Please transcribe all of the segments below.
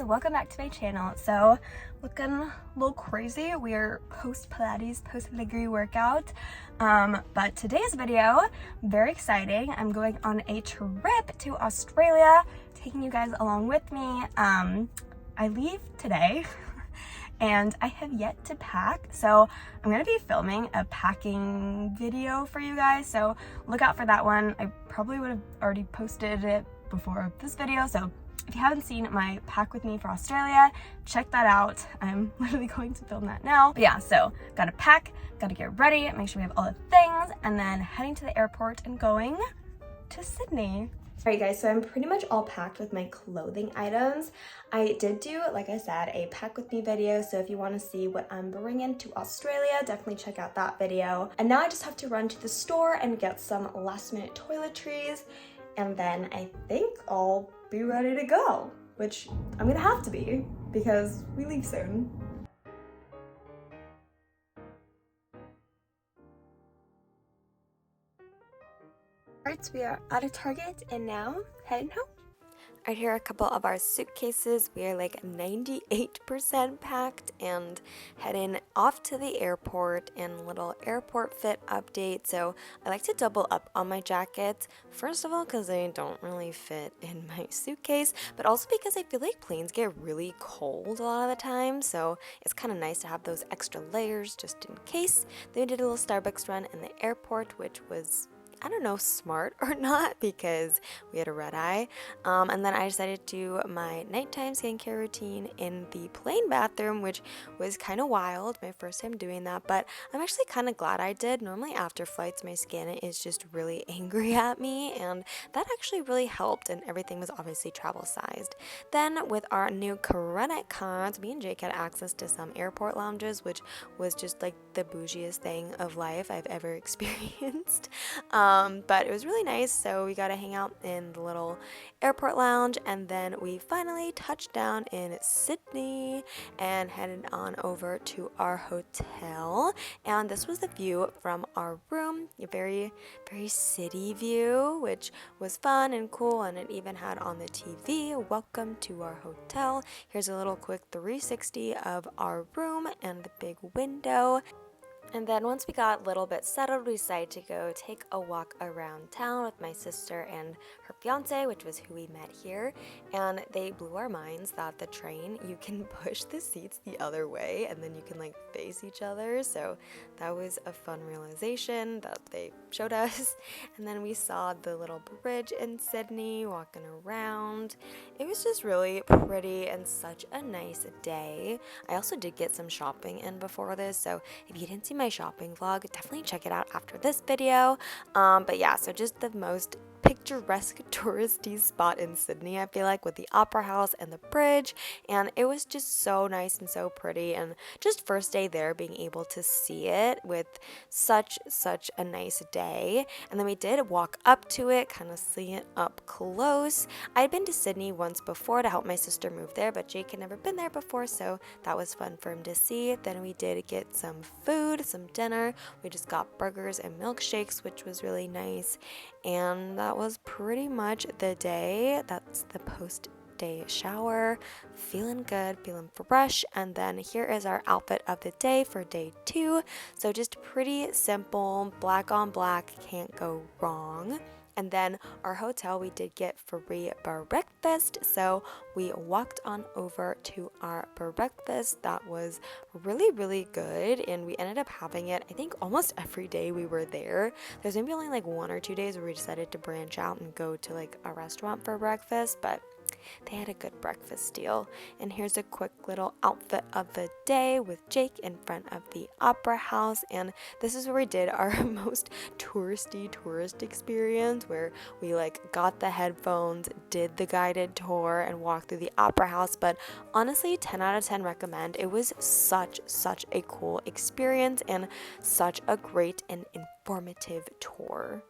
welcome back to my channel. So looking a little crazy. We are post Pilates, post degree workout, but today's video, very exciting. I'm going on a trip to Australia, taking you guys along with me. I leave today and I have yet to pack, so I'm gonna be filming a packing video for you guys, so look out for that one. I probably would have already posted it before this video, so if you haven't seen my pack with me for Australia, check that out. I'm literally going to film that now. But yeah, so gotta pack, gotta get ready, make sure we have all the things, and then heading to the airport and going to Sydney. Alright guys, so I'm pretty much all packed with my clothing items. I did do, like I said, a pack with me video, so if you want to see what I'm bringing to Australia, definitely check out that video. And now I just have to run to the store and get some last minute toiletries, and then I think I'll be ready to go, which I'm gonna have to be because we leave soon. Alright, so we are out of Target and now heading home. Alright, here are a couple of our suitcases. We are like 98% packed and heading off to the airport, and little airport fit update. So I like to double up on my jackets. First of all, because they don't really fit in my suitcase, but also because I feel like planes get really cold a lot of the time. So it's kind of nice to have those extra layers just in case. Then we did a little Starbucks run in the airport, which was, I don't know, smart or not, because we had a red eye. And then I decided to do my nighttime skincare routine in the plane bathroom, which was kind of wild, my first time doing that, but I'm actually kind of glad I did. Normally after flights, my skin is just really angry at me, and that actually really helped, and everything was obviously travel sized. Then with our new credit cards, me and Jake had access to some airport lounges, which was just like the bougiest thing of life I've ever experienced. But it was really nice, so we got to hang out in the little airport lounge, and then we finally touched down in Sydney and headed on over to our hotel. And this was the view from our room, a very, very city view, which was fun and cool, and it even had on the TV, "Welcome to our hotel." Here's a little quick 360 of our room and the big window. And then once we got a little bit settled, we decided to go take a walk around town with my sister and her fiance, which was who we met here. And they blew our minds that the train, you can push the seats the other way and then you can like face each other. So that was a fun realization that they showed us. And then we saw the little bridge in Sydney, walking around. It was just really pretty and such a nice day. I also did get some shopping in before this, so if you didn't see my shopping vlog, definitely check it out after this video. But yeah, so just the most picturesque touristy spot in Sydney, I feel like, with the opera house and the bridge, and it was just so nice and so pretty, and just first day there, being able to see it with such a nice day. And then we did walk up to it, kind of see it up close. I'd been to Sydney once before to help my sister move there, but Jake had never been there before, so that was fun for him to see. Then we did get some food, some dinner. We just got burgers and milkshakes, which was really nice, and that was pretty much the day. That's the post day shower. Feeling good, feeling fresh. And then here is our outfit of the day for day 2. So just pretty simple, black on black, can't go wrong. And then our hotel, we did get free breakfast, so we walked on over to our breakfast. That was really good, and we ended up having it, I think, almost every day we were there. There's maybe only like 1 or 2 days where we decided to branch out and go to like a restaurant for breakfast, but they had a good breakfast deal. And here's a quick little outfit of the day with Jake in front of the opera house. And this is where we did our most tourist experience, where we like got the headphones, did the guided tour, and walked through the opera house. But honestly, 10 out of 10 recommend. It was such a cool experience and such a great and informative tour.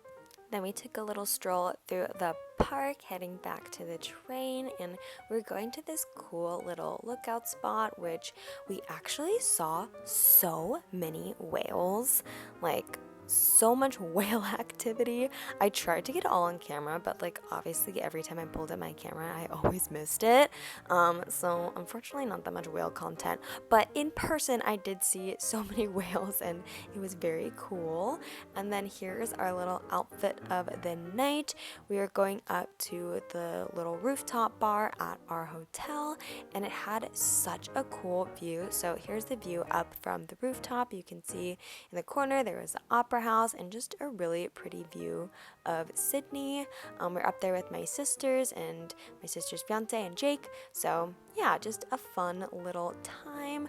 Then we took a little stroll through the park, heading back to the train, and we're going to this cool little lookout spot, which we actually saw so many whales, like so much whale activity. I tried to get it all on camera, but like obviously every time I pulled up my camera I always missed it, so unfortunately not that much whale content, but in person I did see so many whales and it was very cool. And then here's our little outfit of the night. We are going up to the little rooftop bar at our hotel, and it had such a cool view. So here's the view up from the rooftop. You can see in the corner there was the opera house and just a really pretty view of Sydney. We're up there with my sisters and my sister's fiance and Jake, so yeah, just a fun little time,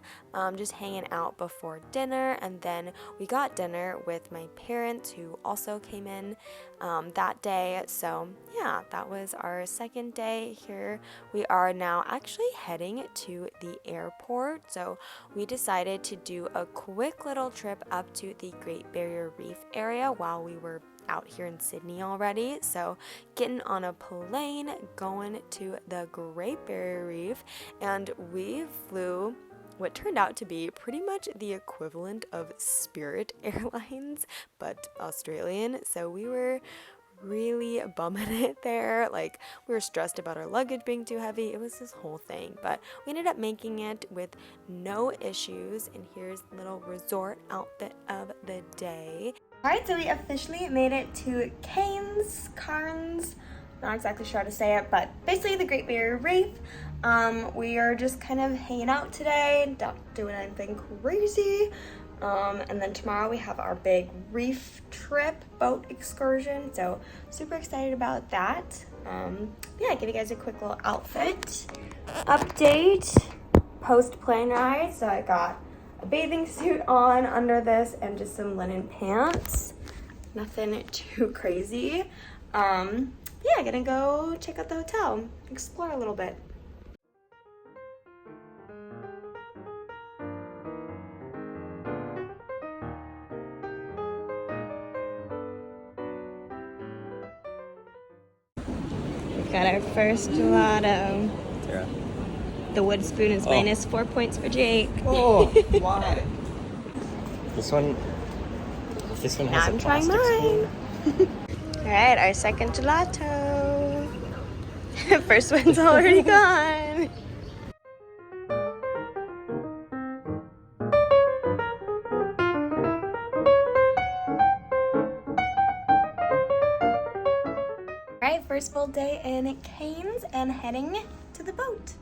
just hanging out before dinner. And then we got dinner with my parents who also came in that day. So yeah, that was our second day here. We are now actually heading to the airport, so we decided to do a quick little trip up to the Great Barrier Reef area while we were out here in Sydney already. So getting on a plane, going to the Great Barrier Reef, and we flew what turned out to be pretty much the equivalent of Spirit Airlines, but Australian. So we were really bumming it there. Like, we were stressed about our luggage being too heavy. It was this whole thing, but we ended up making it with no issues. And here's the little resort outfit of the day. Alright, so we officially made it to Cairns, not exactly sure how to say it, but basically the Great Barrier Reef. We are just kind of hanging out today, not doing anything crazy. And then tomorrow we have our big reef trip, boat excursion, so super excited about that. Yeah, give you guys a quick little outfit update post plane ride. So I got a bathing suit on under this and just some linen pants. Nothing too crazy. Yeah, gonna go check out the hotel, explore a little bit. Got our first gelato. Yeah. The wood spoon is minus 4 points for Jake. Oh, why? This one has I'm a trying plastic mine. Alright, our second gelato. First one's already gone. Alright, first full day in Cairns and heading to the boat.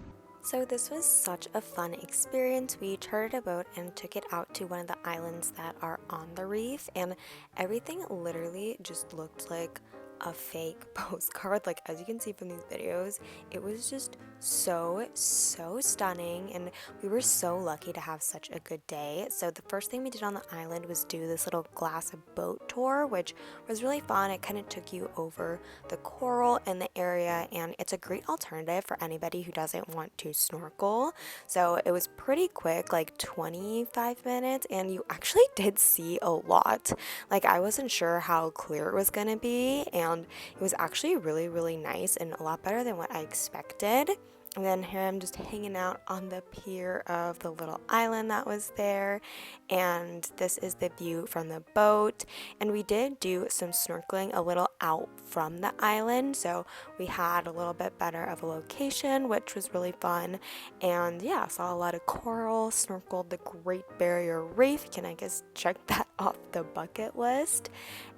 So this was such a fun experience. We chartered a boat and took it out to one of the islands that are on the reef, and everything literally just looked like a fake postcard. Like, as you can see from these videos, it was just so stunning, and we were so lucky to have such a good day. So the first thing we did on the island was do this little glass boat tour, which was really fun. It kind of took you over the coral in the area, and it's a great alternative for anybody who doesn't want to snorkel. So it was pretty quick, like 25 minutes, and you actually did see a lot. Like, I wasn't sure how clear it was gonna be, and it was actually really nice and a lot better than what I expected. And then here I'm just hanging out on the pier of the little island that was there, and this is the view from the boat. And we did do some snorkeling a little out from the island, so we had a little bit better of a location, which was really fun. And yeah, saw a lot of coral, snorkeled the Great Barrier Reef, can I guess check that off the bucket list.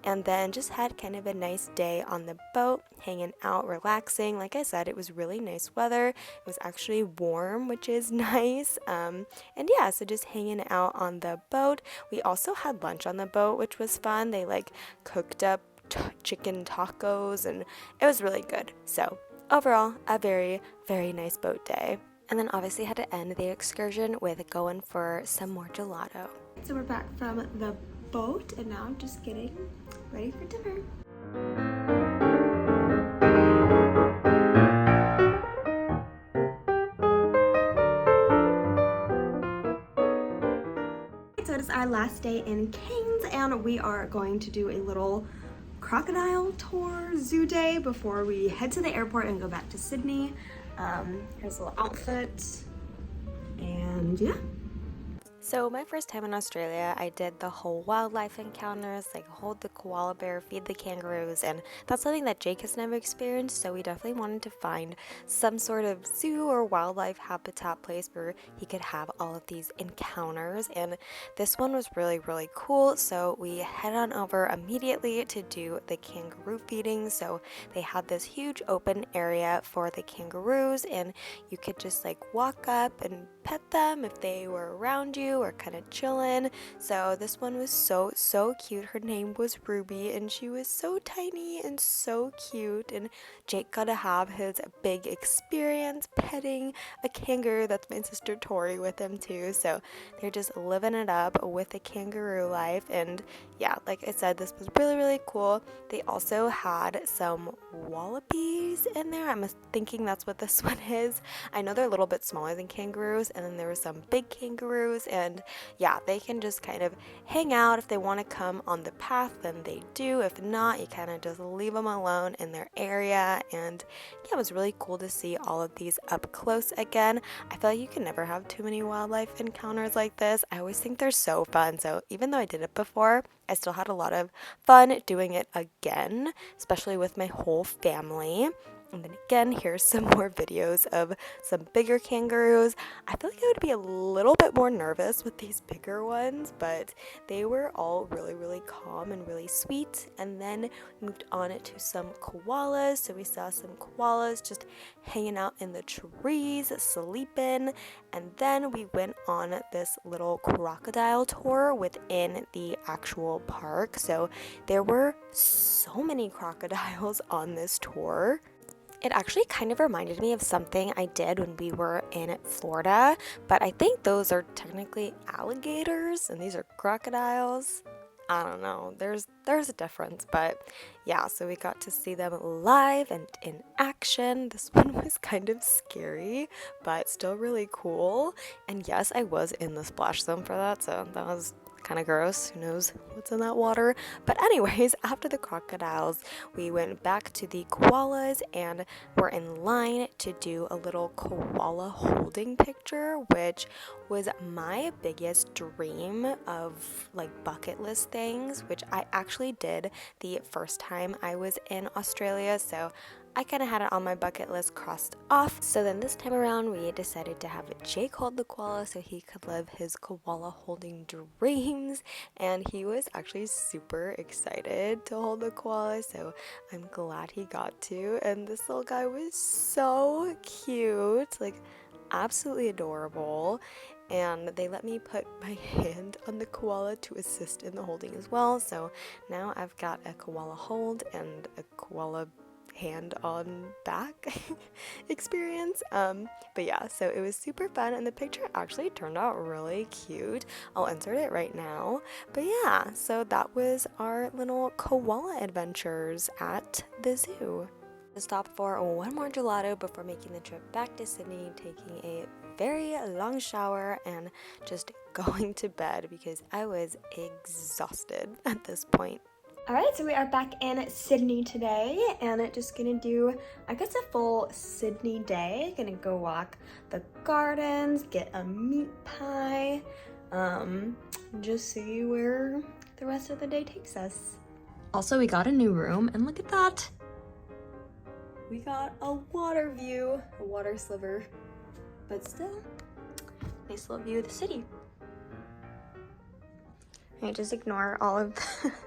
And then just had kind of a nice day on the boat, hanging out, relaxing. Like I said, it was really nice weather. It was actually warm, which is nice. And yeah, so just hanging out on the boat. We also had lunch on the boat, which was fun. They like cooked up chicken tacos, and it was really good. So overall, a very nice boat day. And then obviously had to end the excursion with going for some more gelato. So we're back from the boat, and now I'm just getting ready for dinner. So it is our last day in Cairns, and we are going to do a little crocodile tour zoo day before we head to the airport and go back to Sydney. Here's a little outfit, and yeah. So my first time in Australia, I did the whole wildlife encounters, like hold the koala bear, feed the kangaroos, and that's something that Jake has never experienced, so we definitely wanted to find some sort of zoo or wildlife habitat place where he could have all of these encounters, and this one was really, really cool, so we head on over immediately to do the kangaroo feeding. So they had this huge open area for the kangaroos, and you could just like walk up and pet them if they were around you or kind of chilling. So this one was so cute. Her name was Ruby, and she was so tiny and so cute, and Jake got to have his big experience petting a kangaroo. That's my sister Tori with him too, so they're just living it up with the kangaroo life. And yeah, like I said, this was really, really cool. They also had some wallabies in there. I'm thinking that's what this one is. I know they're a little bit smaller than kangaroos, and then there were some big kangaroos, and yeah, they can just kind of hang out. If they want to come on the path, then they do. If not, you kind of just leave them alone in their area. And yeah, it was really cool to see all of these up close again. I feel like you can never have too many wildlife encounters like this. I always think they're so fun. So even though I did it before, I still had a lot of fun doing it again, especially with my whole family. And then again, here's some more videos of some bigger kangaroos. I feel like I would be a little bit more nervous with these bigger ones, but they were all really, really calm and really sweet. And then we moved on to some koalas. So we saw some koalas just hanging out in the trees, sleeping. And then we went on this little crocodile tour within the actual park. So there were so many crocodiles on this tour. It actually kind of reminded me of something I did when we were in Florida, but I think those are technically alligators and these are crocodiles. I don't know. There's a difference, but yeah, so we got to see them live and in action. This one was kind of scary, but still really cool. And yes, I was in the splash zone for that, so that was kind of gross. Who knows what's in that water? But anyways, after the crocodiles, we went back to the koalas and were in line to do a little koala holding picture, which was my biggest dream of like bucket list things, which I actually did the first time I was in Australia. So I kind of had it on my bucket list crossed off. So then this time around, we decided to have Jake hold the koala so he could live his koala holding dreams. And he was actually super excited to hold the koala, so I'm glad he got to. And this little guy was so cute, like absolutely adorable. And they let me put my hand on the koala to assist in the holding as well. So now I've got a koala hold and a koala hand on back experience. But yeah, so it was super fun, and the picture actually turned out really cute. I'll insert it right now. But yeah, so that was our little koala adventures at the zoo. To stop for one more gelato before making the trip back to Sydney, taking a very long shower and just going to bed because I was exhausted at this point. Alright, so we are back in Sydney today, and just gonna do, I guess, a full Sydney day. Gonna go walk the gardens, get a meat pie, just see where the rest of the day takes us. Also, we got a new room, and look at that! We got a water view, a water sliver, but still, nice little view of the city. Alright, just ignore all of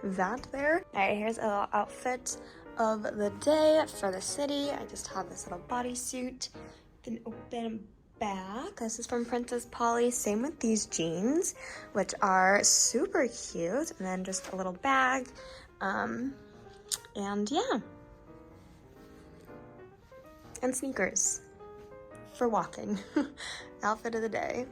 that there. Alright, here's a little outfit of the day for the city. I just have this little bodysuit, an open back. This is from Princess Polly. Same with these jeans, which are super cute. And then just a little bag. And yeah. And sneakers for walking. Outfit of the day.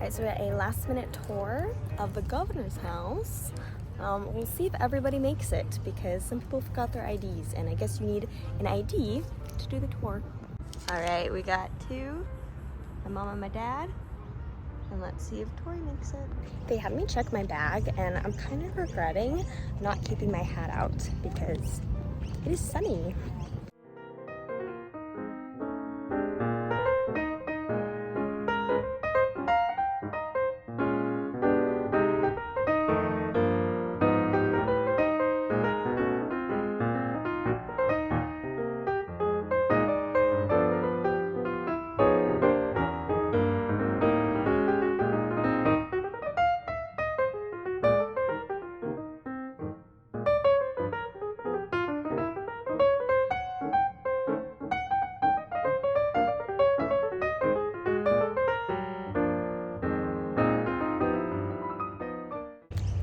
Alright, so we got a last minute tour of the governor's house. We'll see if everybody makes it because some people forgot their IDs, and I guess you need an ID to do the tour. Alright, we got two, my mom and my dad, and let's see if Tori makes it. They had me check my bag, and I'm kind of regretting not keeping my hat out because it is sunny.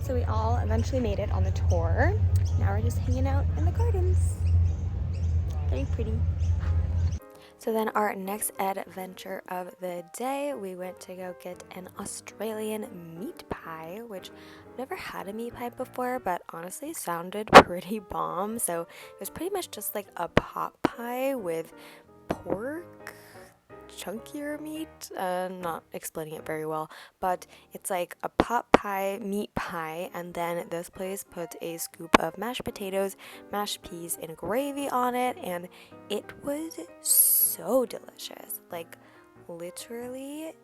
So we all eventually made it on the tour. Now we're just hanging out in the gardens. Very pretty. So then our next adventure of the day, we went to go get an Australian meat pie, which I've never had a meat pie before, but honestly sounded pretty bomb. So it was pretty much just like a pot pie with pork, chunkier meat. Not explaining it very well, but it's like a pot pie, meat pie, and then this place puts a scoop of mashed potatoes, mashed peas, and gravy on it, and it was so delicious. Like literally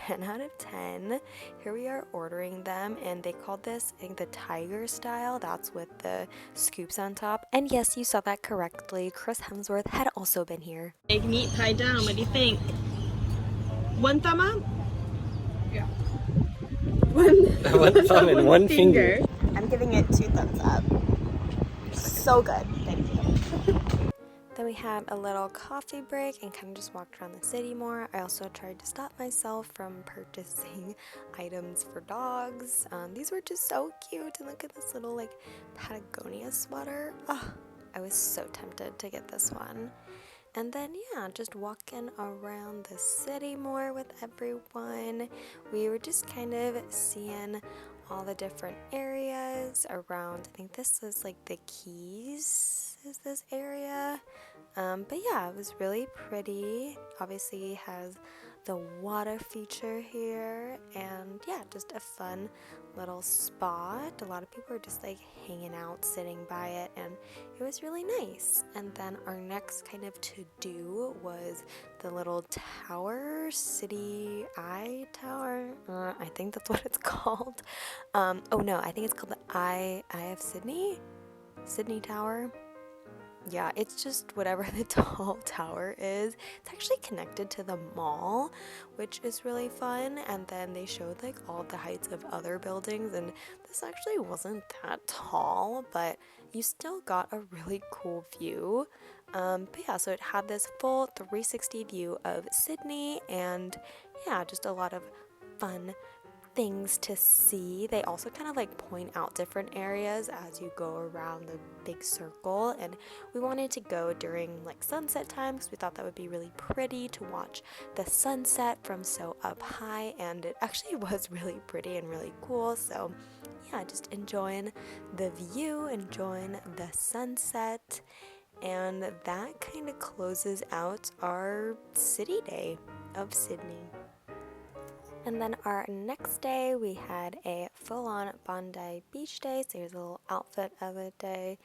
10 out of 10. Here we are ordering them, and they called this, I think, the tiger style. That's with the scoops on top. And yes, you saw that correctly. Chris Hemsworth had also been here. Egg meat pie down. What do you think? One thumb up? Yeah. One thumb and one finger. I'm giving it 2 thumbs up. So good. Thank you. Then we had a little coffee break and kind of just walked around the city more. I also tried to stop myself from purchasing items for dogs. These were just so cute. And look at this little like Patagonia sweater. Oh, I was so tempted to get this one. And then, yeah, just walking around the city more with everyone. We were just kind of seeing all the different areas around. I think this is like the Keys is this area. But yeah, it was really pretty. Obviously has the water feature here, and yeah, just a fun little spot. A lot of people were just like hanging out, sitting by it, and it was really nice. And then our next kind of to-do was the little tower, City Eye Tower. I think that's what it's called. Oh no, I think it's called the Eye of Sydney Tower. Yeah, it's just whatever the tall tower is. It's actually connected to the mall, which is really fun. And then they showed like all the heights of other buildings, and this actually wasn't that tall, but you still got a really cool view. But yeah, so it had this full 360 view of Sydney, and yeah, just a lot of fun things to see. They also kind of like point out different areas as you go around the big circle, and we wanted to go during like sunset time because we thought that would be really pretty to watch the sunset from so up high, and it actually was really pretty and really cool. So yeah, just enjoying the view, enjoying the sunset, and that kind of closes out our city day of Sydney. And then our next day, we had a full-on Bondi Beach day. So here's a little outfit of the day.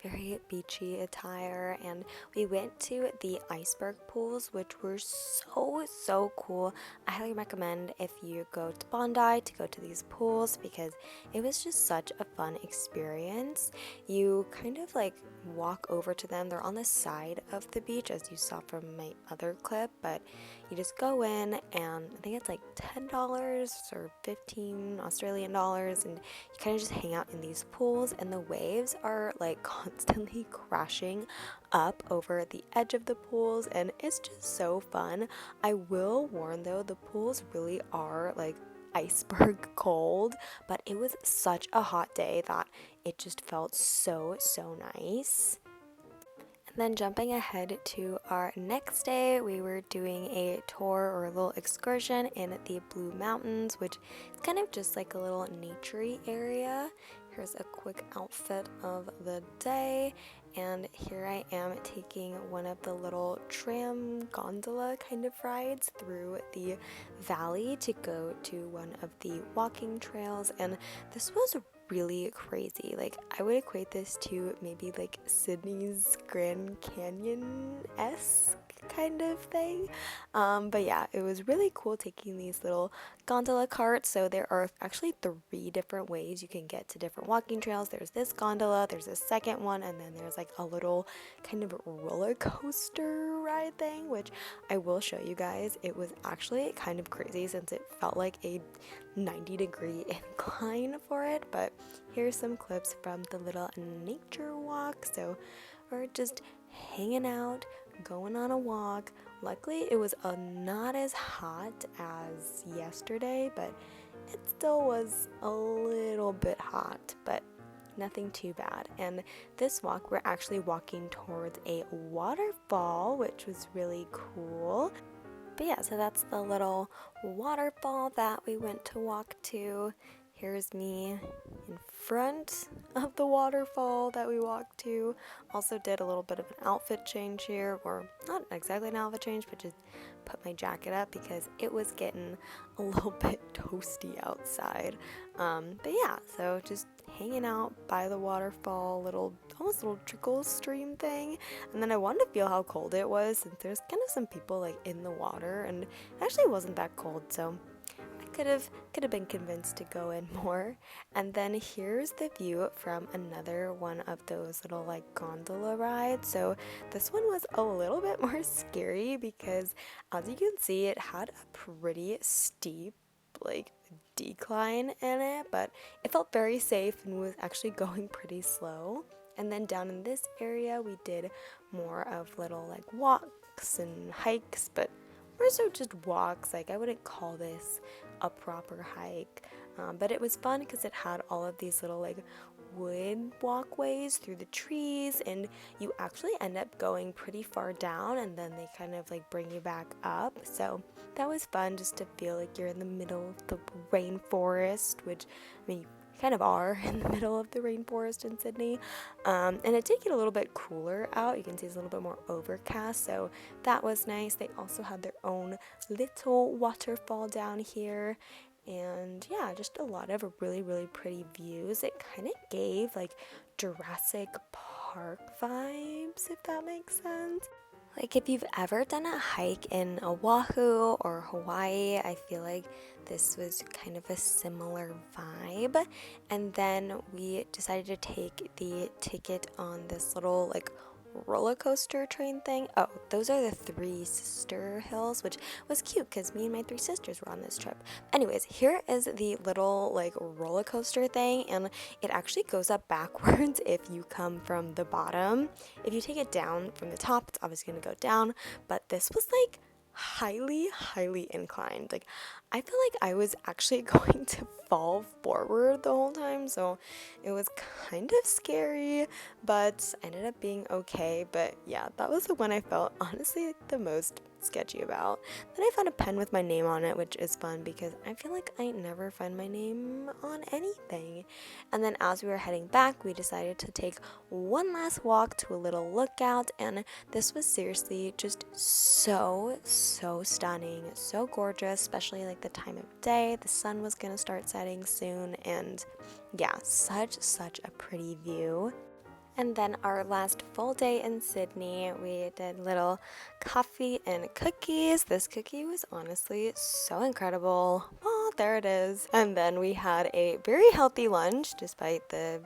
Very beachy attire. And we went to the iceberg pools, which were so cool. I highly recommend if you go to Bondi to go to these pools because it was just such a fun experience. You kind of like walk over to them. They're on the side of the beach, as you saw from my other clip, but you just go in, and I think it's like $10 or 15 Australian dollars, and you kind of just hang out in these pools, and the waves are like constantly crashing up over the edge of the pools, and it's just so fun. I will warn though, the pools really are like iceberg cold, but it was such a hot day that it just felt so nice. Then jumping ahead to our next day, we were doing a tour or a little excursion in the Blue Mountains, which is kind of just like a little naturey area. Here's a quick outfit of the day, and here I am taking one of the little tram gondola kind of rides through the valley to go to one of the walking trails, and this was really crazy. Like, I would equate this to maybe like Sydney's Grand Canyon-esque kind of thing. But yeah, it was really cool taking these little gondola carts. So there are actually 3 different ways you can get to different walking trails. There's this gondola, there's a second one, and then there's like a little kind of roller coaster ride thing, which I will show you guys. It was actually kind of crazy since it felt like a 90-degree incline for it. But here's some clips from the little nature walk. So we're just hanging out, going on a walk. Luckily it was not as hot as yesterday, but it still was a little bit hot, but nothing too bad. And this walk, we're actually walking towards a waterfall, which was really cool. But yeah, so that's the little waterfall that we went to walk to. Here's me in front of the waterfall that we walked to. Also did a little bit of an outfit change here, or not exactly an outfit change, but just put my jacket up because it was getting a little bit toasty outside. But yeah, so just hanging out by the waterfall, almost little trickle stream thing. And then I wanted to feel how cold it was, since there's kind of some people like in the water, and it actually wasn't that cold, so could have been convinced to go in more. And then here's the view from another one of those little like gondola rides. So this one was a little bit more scary because, as you can see, it had a pretty steep like decline in it, but it felt very safe and was actually going pretty slow. And then down in this area we did more of little like walks and hikes, but more so just walks. Like, I wouldn't call this a proper hike, but it was fun because it had all of these little like wood walkways through the trees, and you actually end up going pretty far down, and then they kind of like bring you back up. So that was fun, just to feel like you're in the middle of the rainforest, which, I mean, you kind of are in the middle of the rainforest in Sydney. And it did get a little bit cooler out. You can see it's a little bit more overcast, so that was nice. They also had their own little waterfall down here, and yeah, just a lot of really, really pretty views. It kind of gave like Jurassic Park vibes, if that makes sense. Like, if you've ever done a hike in Oahu or Hawaii, I feel like this was kind of a similar vibe. And then we decided to take the ticket on this little like roller coaster train thing. Oh, those are the 3 sister hills, which was cute because me and my 3 sisters were on this trip. Anyways, here is the little like roller coaster thing, and it actually goes up backwards if you come from the bottom. If you take it down from the top, it's obviously going to go down, but this was like highly inclined. Like, I feel like I was actually going to fall forward the whole time, so it was kind of scary, but ended up being okay. But yeah, that was the one I felt honestly like the most sketchy about. Then I found a pen with my name on it, which is fun because I feel like I never find my name on anything. And then as we were heading back, we decided to take one last walk to a little lookout, and this was seriously just so stunning, so gorgeous, especially like the time of day. The sun was gonna start setting soon, and yeah, such a pretty view. And then our last full day in Sydney, we did little coffee and cookies. This cookie was honestly so incredible. Oh, there it is. And then we had a very healthy lunch despite the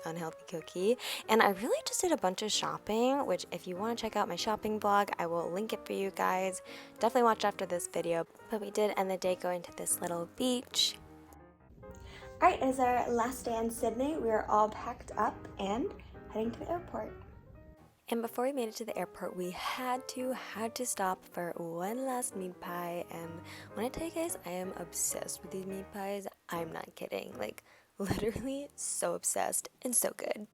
unhealthy cookie. And I really just did a bunch of shopping, which if you want to check out my shopping blog, I will link it for you guys. Definitely watch after this video. But we did end the day going to this little beach. Alright, it is our last day in Sydney. We are all packed up and heading to the airport. And before we made it to the airport, we had to stop for one last meat pie. And when I tell you guys, I am obsessed with these meat pies. I'm not kidding. Like, literally so obsessed and so good.